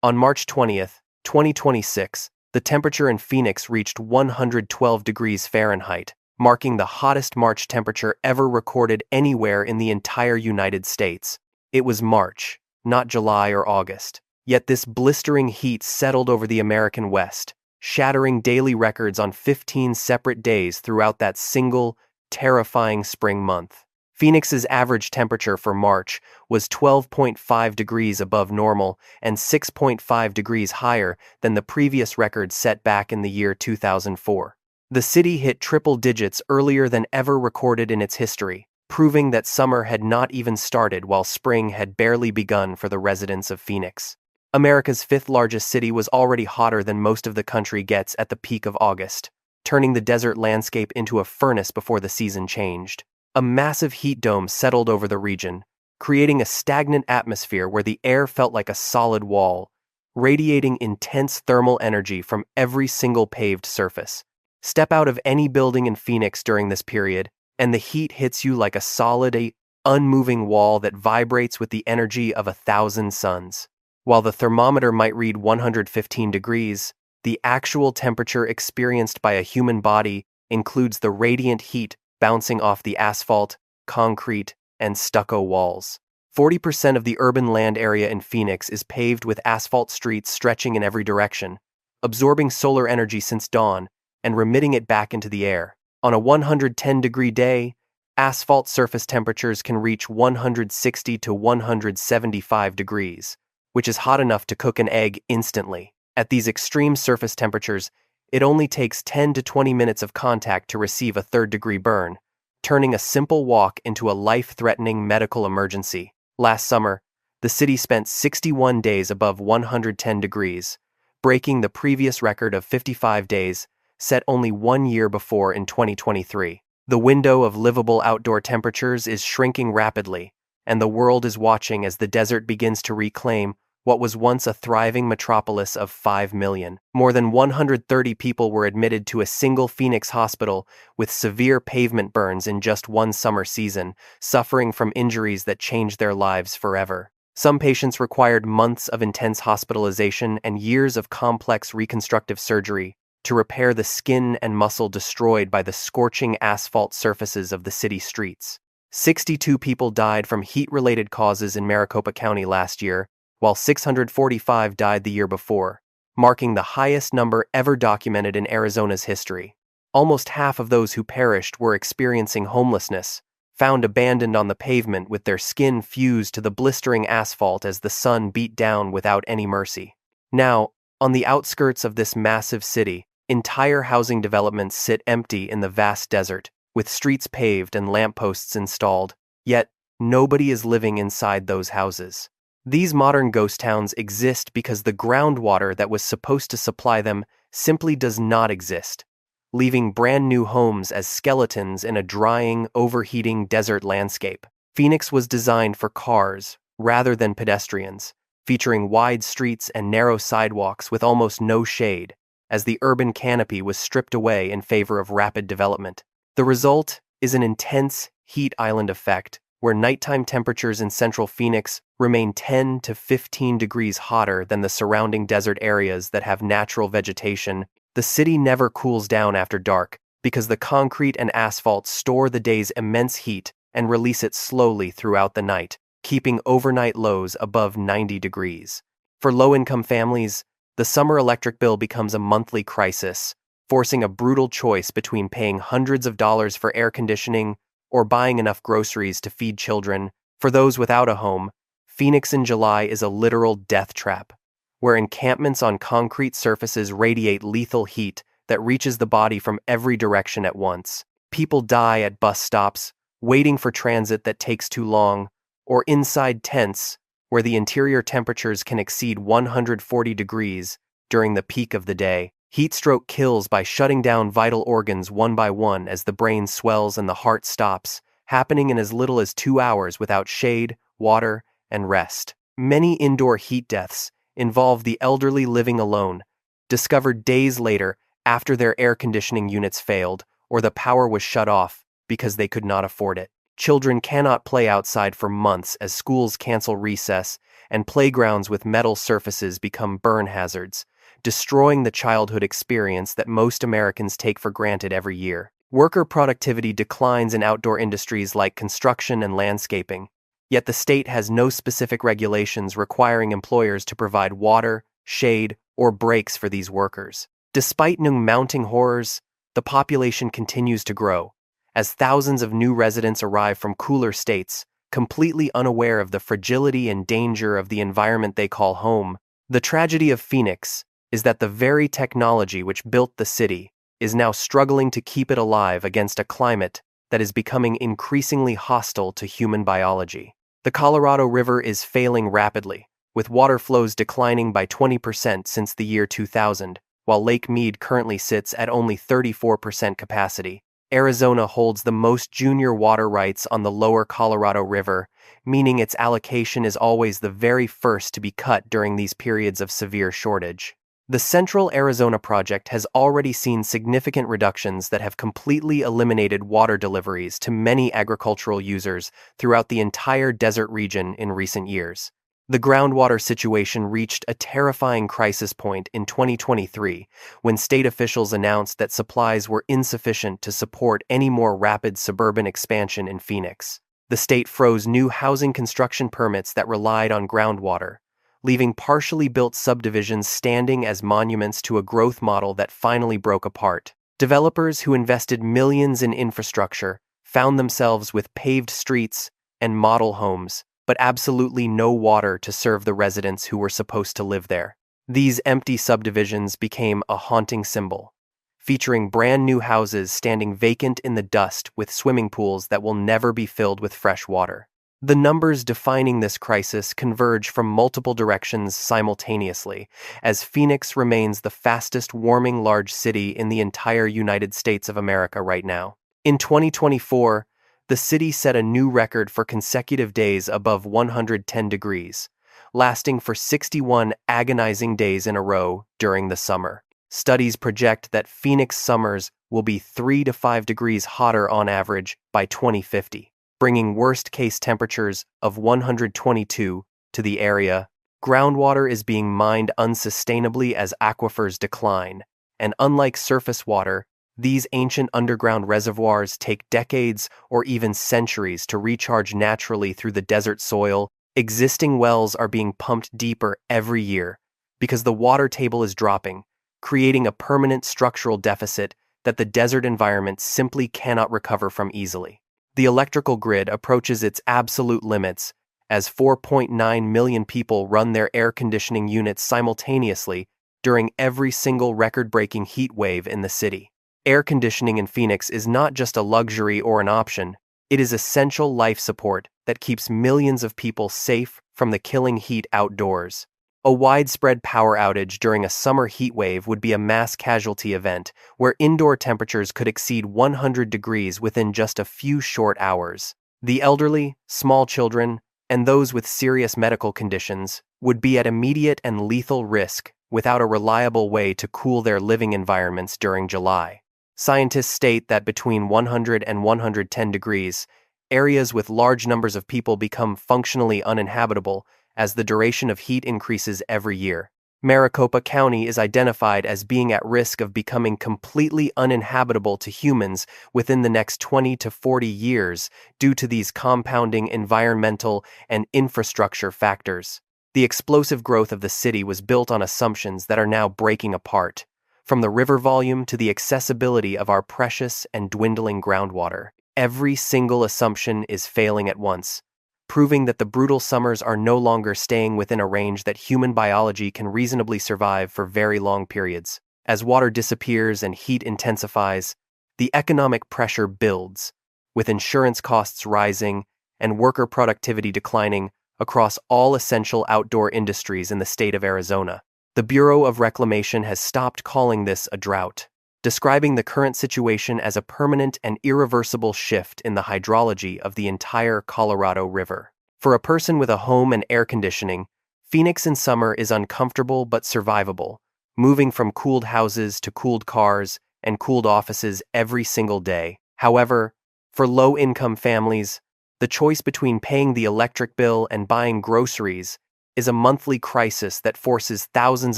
On March 20th, 2026, the temperature in Phoenix reached 112 degrees Fahrenheit, marking the hottest March temperature ever recorded anywhere in the entire United States. It was March, not July or August. Yet this blistering heat settled over the American West, shattering daily records on 15 separate days throughout that single, terrifying spring month. Phoenix's average temperature for March was 12.5 degrees above normal and 6.5 degrees higher than the previous record set back in the year 2004. The city hit triple digits earlier than ever recorded in its history, proving that summer had not even started while spring had barely begun for the residents of Phoenix. America's fifth largest city was already hotter than most of the country gets at the peak of August, turning the desert landscape into a furnace before the season changed. A massive heat dome settled over the region, creating a stagnant atmosphere where the air felt like a solid wall, radiating intense thermal energy from every single paved surface. Step out of any building in Phoenix during this period, and the heat hits you like a solid, unmoving wall that vibrates with the energy of 1,000 suns. While the thermometer might read 115 degrees, the actual temperature experienced by a human body includes the radiant heat bouncing off the asphalt, concrete, and stucco walls. 40% of the urban land area in Phoenix is paved with asphalt streets stretching in every direction, absorbing solar energy since dawn and remitting it back into the air. On a 110-degree day, asphalt surface temperatures can reach 160 to 175 degrees, which is hot enough to cook an egg instantly. At these extreme surface temperatures, it only takes 10 to 20 minutes of contact to receive a third-degree burn, turning a simple walk into a life-threatening medical emergency. Last summer, the city spent 61 days above 110 degrees, breaking the previous record of 55 days, set only 1 year before in 2023. The window of livable outdoor temperatures is shrinking rapidly, and the world is watching as the desert begins to reclaim what was once a thriving metropolis of 5 million. More than 130 people were admitted to a single Phoenix hospital with severe pavement burns in just one summer season, suffering from injuries that changed their lives forever. Some patients required months of intense hospitalization and years of complex reconstructive surgery to repair the skin and muscle destroyed by the scorching asphalt surfaces of the city streets. 62 people died from heat-related causes in Maricopa County last year, while 645 died the year before, marking the highest number ever documented in Arizona's history. Almost half of those who perished were experiencing homelessness, found abandoned on the pavement with their skin fused to the blistering asphalt as the sun beat down without any mercy. Now, on the outskirts of this massive city, entire housing developments sit empty in the vast desert, with streets paved and lampposts installed, yet nobody is living inside those houses. These modern ghost towns exist because the groundwater that was supposed to supply them simply does not exist, leaving brand new homes as skeletons in a drying, overheating desert landscape. Phoenix was designed for cars rather than pedestrians, featuring wide streets and narrow sidewalks with almost no shade, as the urban canopy was stripped away in favor of rapid development. The result is an intense heat island effect, where nighttime temperatures in central Phoenix remain 10 to 15 degrees hotter than the surrounding desert areas that have natural vegetation. The city never cools down after dark because the concrete and asphalt store the day's immense heat and release it slowly throughout the night, keeping overnight lows above 90 degrees. For low-income families, the summer electric bill becomes a monthly crisis, forcing a brutal choice between paying hundreds of dollars for air conditioning or buying enough groceries to feed children. For those without a home, Phoenix in July is a literal death trap, where encampments on concrete surfaces radiate lethal heat that reaches the body from every direction at once. People die at bus stops, waiting for transit that takes too long, or inside tents, where the interior temperatures can exceed 140 degrees during the peak of the day. Heat stroke kills by shutting down vital organs one by one as the brain swells and the heart stops, happening in as little as 2 hours without shade, water, and rest. Many indoor heat deaths involve the elderly living alone, discovered days later after their air conditioning units failed or the power was shut off because they could not afford it. Children cannot play outside for months as schools cancel recess and playgrounds with metal surfaces become burn hazards, destroying the childhood experience that most Americans take for granted every year. Worker productivity declines in outdoor industries like construction and landscaping, yet the state has no specific regulations requiring employers to provide water, shade, or breaks for these workers. Despite new mounting horrors, the population continues to grow, as thousands of new residents arrive from cooler states, completely unaware of the fragility and danger of the environment they call home. The tragedy of Phoenix is that the very technology which built the city is now struggling to keep it alive against a climate that is becoming increasingly hostile to human biology. The Colorado River is failing rapidly, with water flows declining by 20% since the year 2000, while Lake Mead currently sits at only 34% capacity. Arizona holds the most junior water rights on the lower Colorado River, meaning its allocation is always the very first to be cut during these periods of severe shortage. The Central Arizona Project has already seen significant reductions that have completely eliminated water deliveries to many agricultural users throughout the entire desert region in recent years. The groundwater situation reached a terrifying crisis point in 2023 when state officials announced that supplies were insufficient to support any more rapid suburban expansion in Phoenix. The state froze new housing construction permits that relied on groundwater, leaving partially built subdivisions standing as monuments to a growth model that finally broke apart. Developers who invested millions in infrastructure found themselves with paved streets and model homes, but absolutely no water to serve the residents who were supposed to live there. These empty subdivisions became a haunting symbol, featuring brand new houses standing vacant in the dust with swimming pools that will never be filled with fresh water. The numbers defining this crisis converge from multiple directions simultaneously, as Phoenix remains the fastest warming large city in the entire United States of America right now. In 2024, the city set a new record for consecutive days above 110 degrees, lasting for 61 agonizing days in a row during the summer. Studies project that Phoenix summers will be 3 to 5 degrees hotter on average by 2050. Bringing worst-case temperatures of 122 to the area. Groundwater is being mined unsustainably as aquifers decline, and unlike surface water, these ancient underground reservoirs take decades or even centuries to recharge naturally through the desert soil. Existing wells are being pumped deeper every year because the water table is dropping, creating a permanent structural deficit that the desert environment simply cannot recover from easily. The electrical grid approaches its absolute limits as 4.9 million people run their air conditioning units simultaneously during every single record-breaking heat wave in the city. Air conditioning in Phoenix is not just a luxury or an option, it is essential life support that keeps millions of people safe from the killing heat outdoors. A widespread power outage during a summer heat wave would be a mass casualty event where indoor temperatures could exceed 100 degrees within just a few short hours. The elderly, small children, and those with serious medical conditions would be at immediate and lethal risk without a reliable way to cool their living environments during July. Scientists state that between 100 and 110 degrees, areas with large numbers of people become functionally uninhabitable as the duration of heat increases every year. Maricopa County is identified as being at risk of becoming completely uninhabitable to humans within the next 20 to 40 years due to these compounding environmental and infrastructure factors. The explosive growth of the city was built on assumptions that are now breaking apart, from the river volume to the accessibility of our precious and dwindling groundwater. Every single assumption is failing at once, proving that the brutal summers are no longer staying within a range that human biology can reasonably survive for very long periods. As water disappears and heat intensifies, the economic pressure builds, with insurance costs rising and worker productivity declining across all essential outdoor industries in the state of Arizona. The Bureau of Reclamation has stopped calling this a drought, describing the current situation as a permanent and irreversible shift in the hydrology of the entire Colorado River. For a person with a home and air conditioning, Phoenix in summer is uncomfortable but survivable, moving from cooled houses to cooled cars and cooled offices every single day. However, for low-income families, the choice between paying the electric bill and buying groceries is a monthly crisis that forces thousands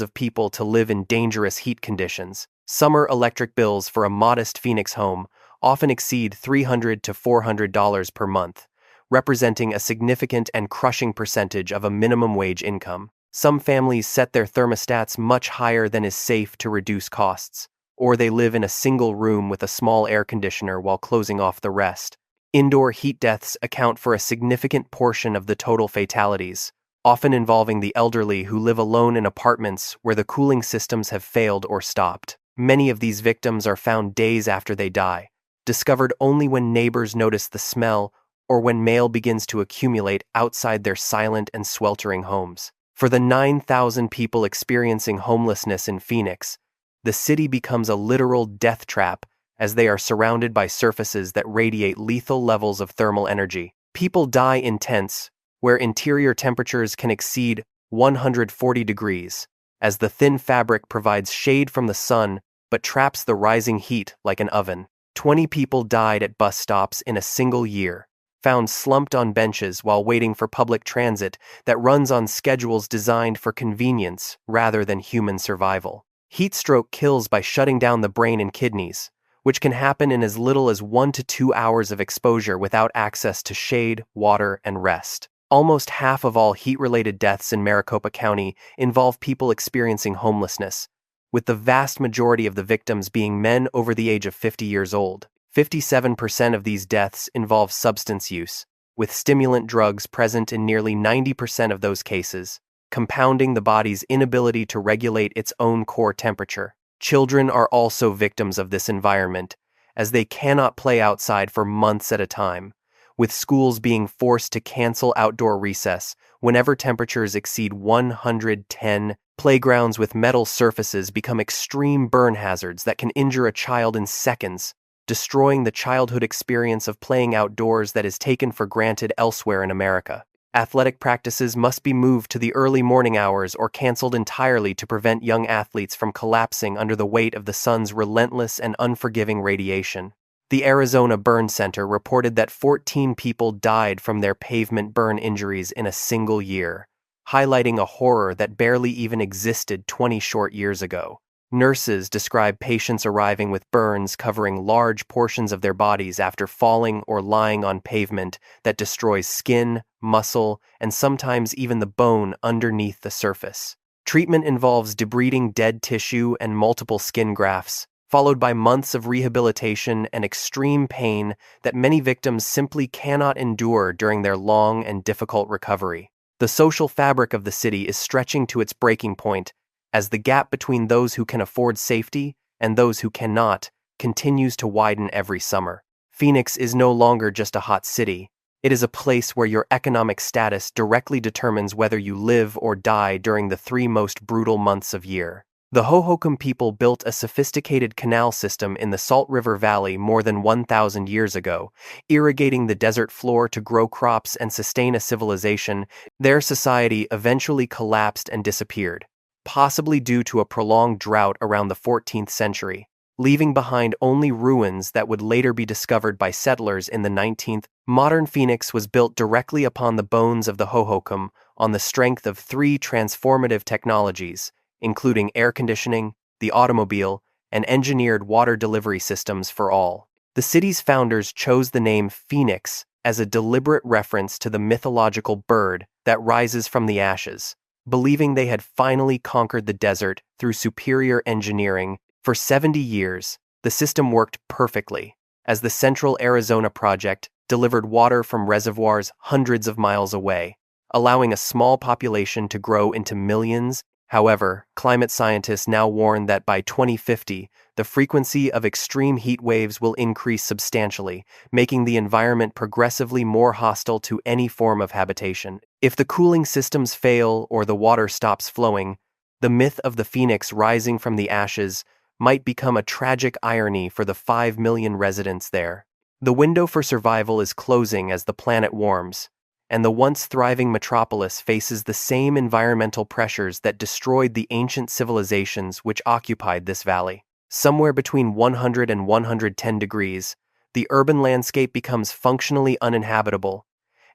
of people to live in dangerous heat conditions. Summer electric bills for a modest Phoenix home often exceed $300 to $400 per month, representing a significant and crushing percentage of a minimum wage income. Some families set their thermostats much higher than is safe to reduce costs, or they live in a single room with a small air conditioner while closing off the rest. Indoor heat deaths account for a significant portion of the total fatalities, often involving the elderly who live alone in apartments where the cooling systems have failed or stopped. Many of these victims are found days after they die, discovered only when neighbors notice the smell or when mail begins to accumulate outside their silent and sweltering homes. For the 9,000 people experiencing homelessness in Phoenix, the city becomes a literal death trap as they are surrounded by surfaces that radiate lethal levels of thermal energy. People die in tents where interior temperatures can exceed 140 degrees, as the thin fabric provides shade from the sun but traps the rising heat like an oven. 20 people died at bus stops in a single year, found slumped on benches while waiting for public transit that runs on schedules designed for convenience rather than human survival. Heat stroke kills by shutting down the brain and kidneys, which can happen in as little as 1 to 2 hours of exposure without access to shade, water, and rest. Almost half of all heat-related deaths in Maricopa County involve people experiencing homelessness, with the vast majority of the victims being men over the age of 50 years old. 57% of these deaths involve substance use, with stimulant drugs present in nearly 90% of those cases, compounding the body's inability to regulate its own core temperature. Children are also victims of this environment, as they cannot play outside for months at a time, with schools being forced to cancel outdoor recess whenever temperatures exceed 110. Playgrounds with metal surfaces become extreme burn hazards that can injure a child in seconds, destroying the childhood experience of playing outdoors that is taken for granted elsewhere in America. Athletic practices must be moved to the early morning hours or canceled entirely to prevent young athletes from collapsing under the weight of the sun's relentless and unforgiving radiation. The Arizona Burn Center reported that 14 people died from their pavement burn injuries in a single year, highlighting a horror that barely even existed 20 short years ago. Nurses describe patients arriving with burns covering large portions of their bodies after falling or lying on pavement that destroys skin, muscle, and sometimes even the bone underneath the surface. Treatment involves debriding dead tissue and multiple skin grafts, followed by months of rehabilitation and extreme pain that many victims simply cannot endure during their long and difficult recovery. The social fabric of the city is stretching to its breaking point as the gap between those who can afford safety and those who cannot continues to widen every summer. Phoenix is no longer just a hot city. It is a place where your economic status directly determines whether you live or die during the 3 most brutal months of year. The Hohokam people built a sophisticated canal system in the Salt River Valley more than 1,000 years ago, irrigating the desert floor to grow crops and sustain a civilization. Their society eventually collapsed and disappeared, possibly due to a prolonged drought around the 14th century, leaving behind only ruins that would later be discovered by settlers in the 19th. Modern Phoenix was built directly upon the bones of the Hohokam on the strength of 3 transformative technologies, including air conditioning, the automobile, and engineered water delivery systems for all. The city's founders chose the name Phoenix as a deliberate reference to the mythological bird that rises from the ashes, believing they had finally conquered the desert through superior engineering. For 70 years, the system worked perfectly, as the Central Arizona Project delivered water from reservoirs hundreds of miles away, allowing a small population to grow into millions. However, climate scientists now warn that by 2050, the frequency of extreme heat waves will increase substantially, making the environment progressively more hostile to any form of habitation. If the cooling systems fail or the water stops flowing, the myth of the phoenix rising from the ashes might become a tragic irony for the 5 million residents there. The window for survival is closing as the planet warms, and the once thriving metropolis faces the same environmental pressures that destroyed the ancient civilizations which occupied this valley. Somewhere between 100 and 110 degrees, the urban landscape becomes functionally uninhabitable,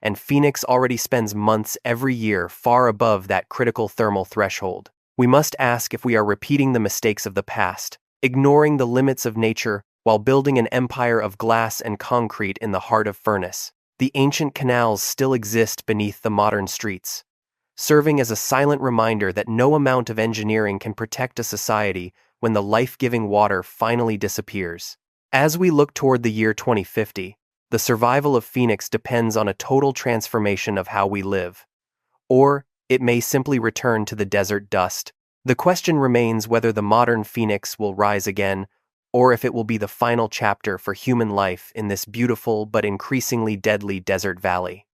and Phoenix already spends months every year far above that critical thermal threshold. We must ask if we are repeating the mistakes of the past, ignoring the limits of nature while building an empire of glass and concrete in the heart of furnace. The ancient canals still exist beneath the modern streets, serving as a silent reminder that no amount of engineering can protect a society when the life-giving water finally disappears. As we look toward the year 2050, the survival of Phoenix depends on a total transformation of how we live. Or it may simply return to the desert dust. The question remains whether the modern Phoenix will rise again, or if it will be the final chapter for human life in this beautiful but increasingly deadly desert valley.